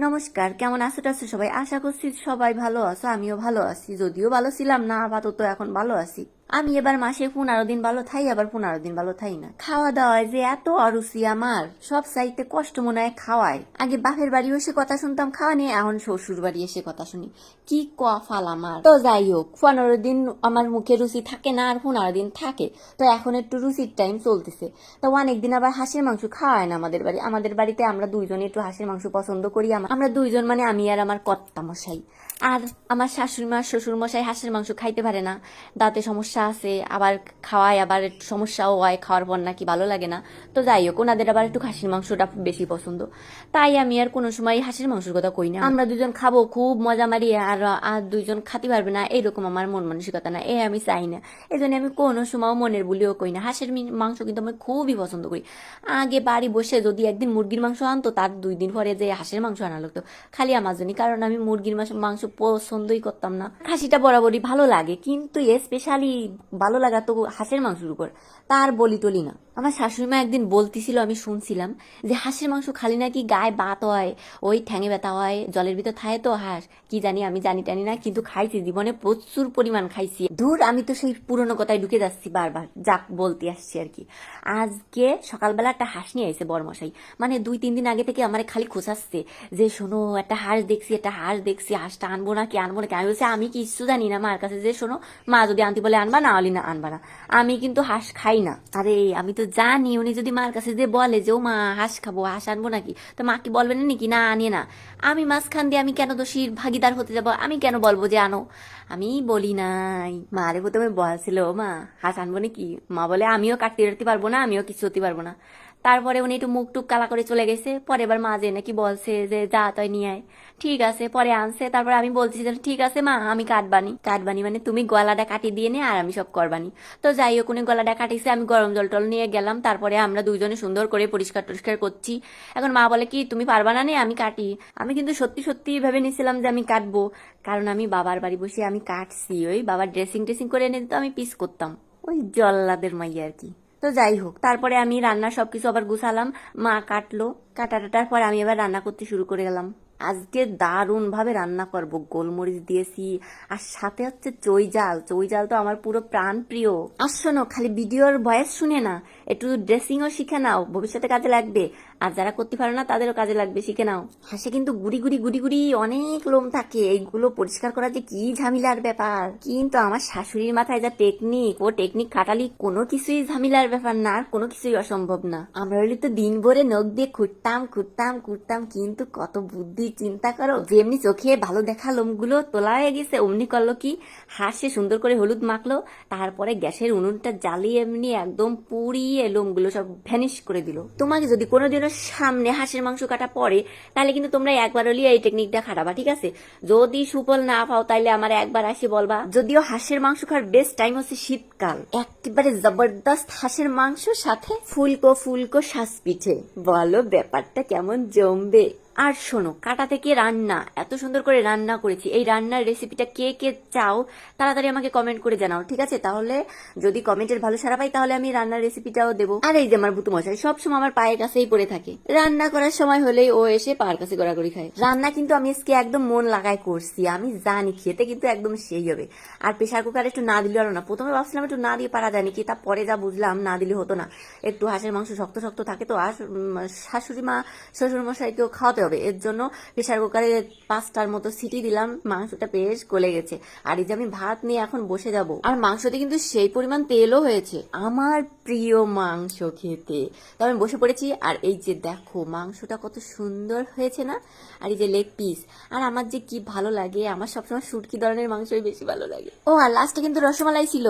নমস্কার, কেমন আছো টাছো সবাই? আশা করছি সবাই ভালো আছো, আমিও ভালো আছি। যদিও ভালো ছিলাম না, আপাতত এখন ভালো আছি। আমি এবার মাসে 15 দিন ভালো থাই, আবার 15 দিন ভালো থাই না। খাওয়া দাওয়ায় যে এত অরুচি আমার, সব চাইতে কষ্ট মনে হয় খাওয়ায়। আগে বাপের বাড়ি এসে কথা শুনতাম খাওয়া নিয়ে, এখন শ্বশুর বাড়ি এসে কথা শুনি। কি কফাল আমার। তো যাই হোক, 15 দিন আমার মুখে রুচি থাকে না, আর 15 দিন থাকে। তো এখন একটু রুচির টাইম চলতেছে। তো অনেকদিন আবার হাঁসের মাংস খাওয়ায় না আমাদের বাড়ি। আমাদের বাড়িতে আমরা দুইজনে একটু হাঁসের মাংস পছন্দ করি। আমরা দুইজন মানে আমি আর আমার কর্তা মশাই। আর আমার শাশুড়ি মা শ্বশুর মশাই হাঁসের মাংস খাইতে পারে না, দাঁতে সমস্যা আছে, আবার খাওয়ায়, আবার একটু সমস্যাও হয়, খাওয়ার পর নাকি ভালো লাগে না। তো যাই হোক, ওনাদের আবার একটু খাসির মাংসটা বেশি পছন্দ। তাই আমি আর কোনো সময় হাঁসের মাংসের কথা কই না। আমরা দুজন খাবো, খুব মজা মারি, আর আর দুইজন খাতে পারবে না এরকম আমার মন মানসিকতা না, আমি চাই না। এই জন্য আমি কোনো সময় মনের বলিও কই না। হাঁসের মাংস কিন্তু আমি খুবই পছন্দ করি। আগে বাড়ি বসে যদি একদিন মুরগির মাংস আনতো, তার 2 দিন পরে যে হাঁসের মাংস আনা লাগতো, খালি আমার জন্য। কারণ আমি মুরগির মাংস পছন্দই করতাম না। খাসিটা বরাবরই ভালো লাগে, কিন্তু স্পেশালি ভালো লাগা তো হাঁসের মাংসের উপর, তার বলি টলি না। আমার শাশুড়ি মা একদিন বলতেছিল, আমি শুনছিলাম যে হাঁসের মাংস খালি নাকি গায়ে বাত হয়, ওই ঠ্যাঙে ব্যথা হয়, জলের ভিতর থাকে তো হাঁস, কি জানি, আমি জানি না, কিন্তু খাইছি, জীবনে প্রচুর পরিমাণ খাইছি। ধুর, আমি তো সেই পুরনো কথায় ঢুকে যাচ্ছি বারবার, যাক বলতে আসছি আর কি। আজকে সকালবেলা একটা হাঁস নিয়ে আইছে বরমশাই, মানে 2-3 দিন আগে থেকে আমার খালি খোঁচাচ্ছে যে শোনো একটা হাঁস দেখছি, হাঁসটা আনবো না কি আনবো না কি। আমি বলছি আমি কিছু জানি না, মার কাছে যে শোনো, মা যদি আনতে বলে আনবা, না হলে না আনবা না, আমি কিন্তু হাঁস খাই না। আরে আমি তো জানি উনি যদি মার কাছে যে বলে যে ও মা হাঁস খাবো, হাঁস আনবো নাকি, তো মা কি বলবে না নাকি না আনিয়ে না? আমি মাঝখান দিয়ে আমি কেন দোষীর ভাগিদার হতে যাবো? আমি কেন বলবো যে আনো? আমি বলি নাই। মারে প্রথমে বলছিল মা হাঁস আনবো নাকি, মা বলে আমিও কাটতে পারবো না, আমিও কিছু হতে পারবো না। তারপরে উনি একটু মুখ টুক কালা করে চলে গেছে। পরে এবার মা যে নাকি বলছে যে যা তাই নিয়ে আয়। ঠিক আছে, পরে আনছে। তারপরে আমি বলছি যে ঠিক আছে মা, আমি কাটবানি মানে তুমি গলাটা কাটি দিয়ে নে, আর আমি সব করবানি। তো যাই হোক, উনি গলাটা কাটিছে, আমি গরম জল টল নিয়ে গেলাম। তারপরে আমরা দুইজনে সুন্দর করে পরিষ্কার টরিষ্কার করছি। এখন মা বলে কি তুমি পারবা না নে, আমি কাটি। আমি কিন্তু সত্যি সত্যি ভেবে নিছিলাম যে আমি কাটবো, কারণ আমি বাবার বাড়ি বসে আমি কাটছি, ওই বাবার ড্রেসিং টেসিং করে এনে দিত, আমি পিস করতাম, ওই জল্লাদের মাইয়া আর কি। তো যাই হোক, তারপরে আমি রান্নার সবকিছু আবার গুছালাম, মা কাটলো। কাটাটার পর আমি এবার রান্না করতে শুরু করে গেলাম। আজকে দারুণ ভাবে রান্না করব, গোলমরিচ দিয়েছি, আর সাথে হচ্ছে চই জাল তো আমার পুরো প্রাণ প্রিয়। আর শোনো, খালি ভিডিওর ভয়েস শুনে না, একটু ড্রেসিংও শিখে নাও, ভবিষ্যতে কাজে লাগবে। আর যারা করতে পারে না তাদেরও কাজে লাগবে, শিখে নাও। হাসে কিন্তু গুড়ি অনেক লোম থাকে, এইগুলো পরিষ্কার করা যে কি ঝামেলার ব্যাপার। কিন্তু আমার শাশুড়ির মাথায় যা টেকনিক, ও টেকনিক খাটালি কোনো কিছুই ঝামেলার ব্যাপার না, আর কোনো কিছুই অসম্ভব না। আমরা হলে তো দিন ভরে নখ দিয়ে খুঁড়তাম, কিন্তু কত বুদ্ধি চিন্তা করো। যেমনি চোখে ভালো দেখা লোমগুলো তোলা হয়ে গেছে, অমনি করলো কি, হাসে সুন্দর করে হলুদ মাখলো, তারপরে গ্যাসের উনুনটা জ্বালিয়ে এমনি একদম পুড়িয়ে লোমগুলো সব ভ্যানিশ করে দিল। তোমাকে যদি কোনোদিনও সামনে হাঁসের মাংস কাটা পড়ে, তাহলে কিন্তু তোমরা একবার হলেই এই টেকনিকটা খাটাবা, ঠিক আছে? যদি সুফল না পাও তাইলে আমার একবার আসি বলবা। যদিও হাঁসের মাংস খাওয়ার বেস্ট টাইম হচ্ছে শীতকাল, একেবারে জবরদস্ত হাঁসের মাংস, সাথে ফুলকো শ্বাস পিঠে, বলো ব্যাপারটা কেমন জমবে। আর শোনো, কাটা থেকে রান্না এত সুন্দর করে রান্না করেছি, এই রান্নার রেসিপিটা কে কে চাও তাড়াতাড়ি আমাকে কমেন্ট করে জানাও, ঠিক আছে? তাহলে যদি কমেন্টের ভালো সাড়া পাই, তাহলে আমি রান্নার রেসিপিটাও দেবো। আর এই যে আমার ভুতু মশাই সবসময় আমার পায়ের কাছেই পড়ে থাকে, রান্না করার সময় হলেই ও এসে পায়ের কাছে গড়াগড়ি খায়। রান্না কিন্তু আমি আজকে একদম মন লাগাই করছি, আমি জানি খেতে কিন্তু একদম সেই হবে। আর প্রেশার কুকার একটু না দিলে না, প্রথমে ভাবছিলাম একটু না দিয়ে পারা যায় নাকি, তারপরে যা বুঝলাম না দিলে হতো না। একটু হাঁসের মাংস শক্ত শক্ত থাকে তো, আর শাশুড়ি মা শ্বশুর মশাইকেও খাওয়াতে হবে, এর জন্য প্রেশার কুকারে 5টার মতো সিটি দিলাম, মাংসটা বেশ গলে গেছে। আর এই যে আমি ভাত নিয়ে এখন বসে যাব, আর মাংসতে কিন্তু সেই পরিমাণ তেলও হয়েছে, আমার প্রিয় মাংস খেতে। তো আমি বসে পড়েছি, আর এই যে দেখো মাংসটা কত সুন্দর হয়েছে না, আর এই যে লেগ পিস। আর আমার যে কি ভালো লাগে, আমার সবসময় শুটকি ধরনের মাংসই বেশি ভালো লাগে। ও আর লাস্টে কিন্তু রসমালাই ছিল।